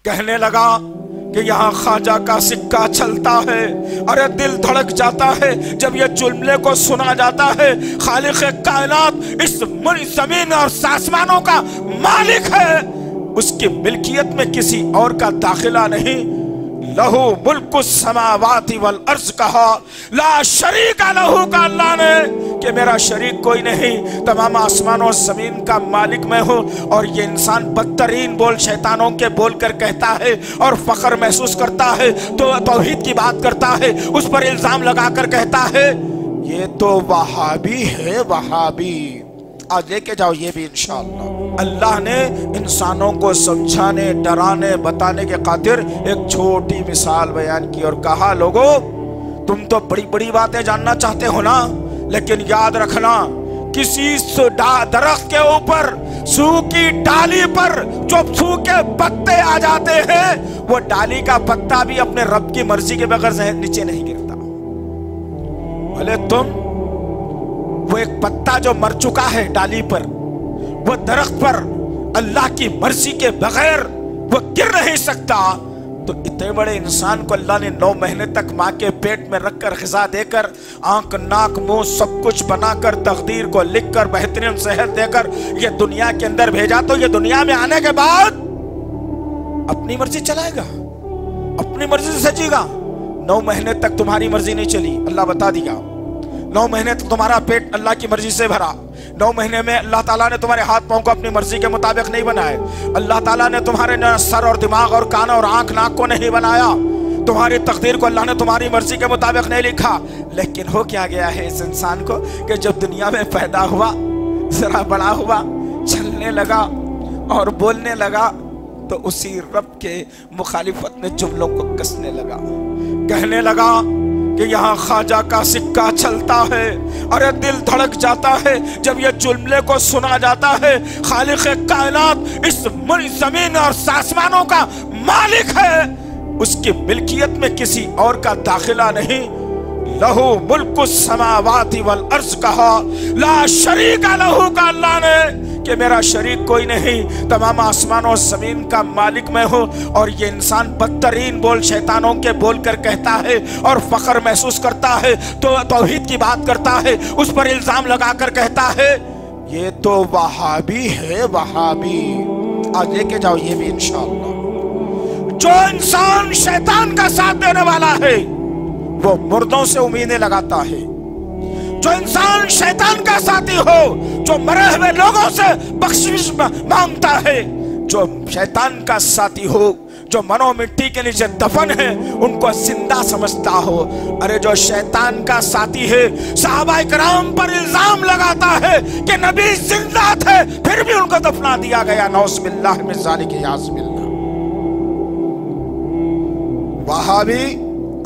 कहने लगा कि यहाँ ख्वाजा का सिक्का चलता है। अरे दिल धड़क जाता है जब ये जुमले को सुना जाता है। खालिक कायनात इस जमीन और आसमानों का मालिक है, उसकी मिल्कियत में किसी और का दाखिला नहीं। लहू मुल्कु समावाति वल अर्ज़ कहा, ला शरीका लहू का अल्लाह ने कि मेरा शरीक कोई नहीं, तमाम आसमान और जमीन का मालिक मैं हूँ। और ये इंसान बदतरीन बोल शैतानों के बोल कर कहता है और फख्र महसूस करता है, तो तौहीद की बात करता है, उस पर इल्जाम लगाकर कहता है ये तो वहाबी है, वहाबी। आज लेके जाओ ये भी इंशाअल्लाह। अल्लाह ने इंसानों को समझाने, डराने, बताने के खातिर एक छोटी मिसाल बयान की और कहा, लोगों तुम तो बड़ी बड़ी बातें जानना चाहते हो ना, लेकिन याद रखना किसी दरख्त के ऊपर सूखी डाली पर जो सूखे पत्ते आ जाते हैं, वो डाली का पत्ता भी अपने रब की मर्जी के बगैर नीचे नहीं गिरता। भले तुम वो एक पत्ता जो मर चुका है डाली पर, वो दरख्त पर अल्लाह की मर्जी के बगैर वो गिर नहीं सकता, तो इतने बड़े इंसान को अल्लाह ने 9 महीने तक माँ के पेट में रखकर ग़िज़ा देकर, आंख नाक मुंह सब कुछ बनाकर, तकदीर को लिखकर, बेहतरीन सेहत देकर ये दुनिया के अंदर भेजा। तो ये दुनिया में आने के बाद अपनी मर्जी चलाएगा, अपनी मर्जी से सजेगा। 9 महीने तक तुम्हारी मर्जी नहीं चली, अल्लाह बता दिया। 9 महीने तक तुम्हारा पेट अल्लाह की मर्जी से भरा। 9 महीने में अल्लाह ताला ने तुम्हारे हाथ पांव को अपनी मर्जी के मुताबिक नहीं बनाए। अल्लाह ताला ने तुम्हारे सर और दिमाग और कान और आंख नाक को नहीं बनाया। तुम्हारी तकदीर को अल्लाह ने तुम्हारी मर्जी के मुताबिक नहीं लिखा। लेकिन हो क्या गया है इस इंसान को कि जब दुनिया में पैदा हुआ, जरा बड़ा हुआ, चलने लगा और बोलने लगा, तो उसी रब के मुखालिफत में जुमलों को कसने लगा। कहने लगा कि यहाँ ख्वाजा का सिक्का चलता है। अरे दिल धड़क जाता है जब ये जुमले को सुना जाता है। खालिक कायनात इस जमीन और आसमानों का मालिक है, उसकी मिल्कियत में किसी और का दाखिला नहीं। लहू मुल्कु समावाति वल अर्ज़ कहा, ला शरीका लहू का अल्लाह ने कि मेरा शरीक कोई नहीं, तमाम आसमान और जमीन का मालिक मैं हूँ। और ये इंसान बदतरीन बोल शैतानों के बोल कर कहता है और फख्र महसूस करता है, तो तौहीद की बात करता है, उस पर इल्जाम लगाकर कहता है ये तो वहाबी है, वहाबी। आज लेके जाओ ये भी इंशाअल्लाह। जो इंसान शैतान का साथ देने वाला है वो मुर्दों से उम्मीदें लगाता है। जो इंसान शैतान का साथी हो, जो मरे हुए लोगों से बख्शिश मांगता है, जो शैतान का साथी हो, जो मनो मिट्टी के नीचे दफन है, उनको जिंदा समझता हो। अरे जो शैतान का साथी है, सहाबा इकराम पर इल्जाम लगाता है कि नबी जिंदा थे फिर भी उनको दफना दिया गया। नौज़ बिल्लाह मिन ज़ालिक, याज़ बिल्लाह। वहाबी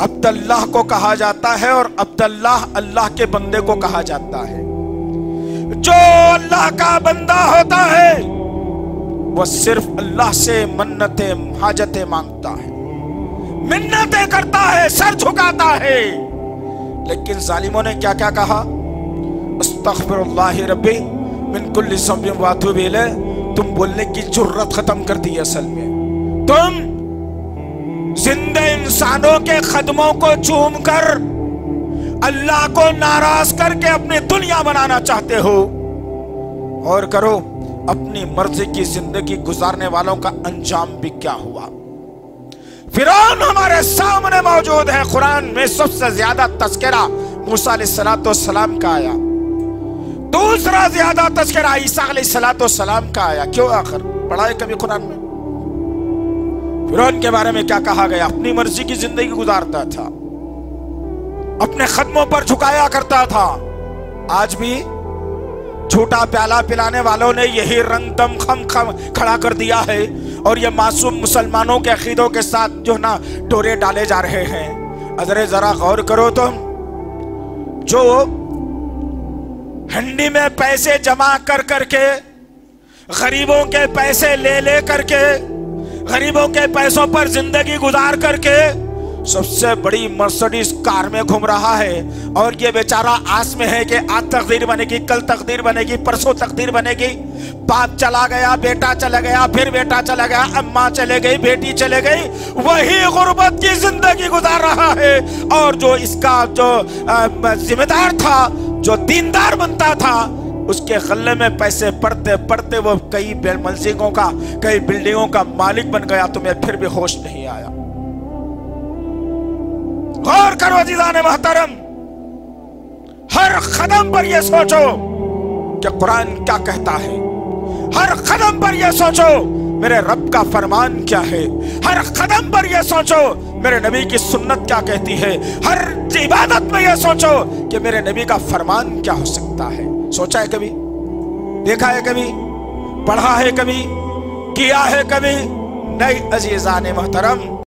अब्दुल्लाह को कहा जाता है और अब्दुल्लाह अल्लाह के बंदे को कहा जाता है। जो अल्लाह का बंदा होता है वो सिर्फ अल्लाह से मन्नतें हाजतें मांगता है, मिन्नतें करता है, सर झुकाता है। लेकिन जालिमों ने क्या क्या कहा, अस्तग़फिरुल्लाह रब्बी मिन कुल्लि ज़ंबिन व अतूबु इलैह। तुम बोलने की जुर्रत खत्म कर दी। असल में तुम जिंदे इंसानों के कदमों को चूम कर अल्लाह को नाराज करके अपनी दुनिया बनाना चाहते हो। और करो, अपनी मर्जी की जिंदगी गुजारने वालों का अंजाम भी क्या हुआ। फिरौन हमारे सामने मौजूद है। कुरान में सबसे ज्यादा तज़किरा मूसा अलैहिस्सलाम का आया, दूसरा ज्यादा तज़किरा ईसा अलैहिस्सलाम का आया। क्यों? आखिर पढ़ा है कभी कुरान में? फिरौन के बारे में क्या कहा गया? अपनी मर्जी की जिंदगी गुजारता था, अपने कदमों पर झुकाया करता था। आज भी झूठा प्याला पिलाने वालों ने यही रंग दम खम खड़ा कर दिया है और ये मासूम मुसलमानों के अकीदों के साथ जो ना डोरे डाले जा रहे हैं। अगर जरा गौर करो तो जो हंडी में पैसे जमा कर करके, गरीबों के पैसे ले ले करके, गरीबों के पैसों पर जिंदगी गुजार करके सबसे बड़ी मर्सिडीज कार में घूम रहा है और ये बेचारा आस में है कि आज तकदीर बनेगी, कल तकदीर बनेगी, परसों तकदीर बनेगी। बाप चला गया, बेटा चला गया, फिर बेटा चला गया, अम्मा चले गई, बेटी चले गई, वही गुर्बत की जिंदगी गुजार रहा है। और जो इसका जो जिम्मेदार था, जो दीनदार बनता था, उसके गले में पैसे पड़ते पड़ते वो कई मंजिलों का, कई बिल्डिंगों का मालिक बन गया। तुम्हें फिर भी होश नहीं आया। गौर करो अज़ीज़ान मोहतरम, हर कदम पर यह सोचो कि कुरान क्या कहता है। हर कदम पर यह सोचो मेरे रब का फरमान क्या है। हर कदम पर यह सोचो मेरे नबी की सुन्नत क्या कहती है। हर इबादत में यह सोचो कि मेरे नबी का फरमान क्या हो सकता है। सोचा है कभी? देखा है कभी? पढ़ा है कभी? किया है कभी? नहीं अज़ीज़ान मोहतरम।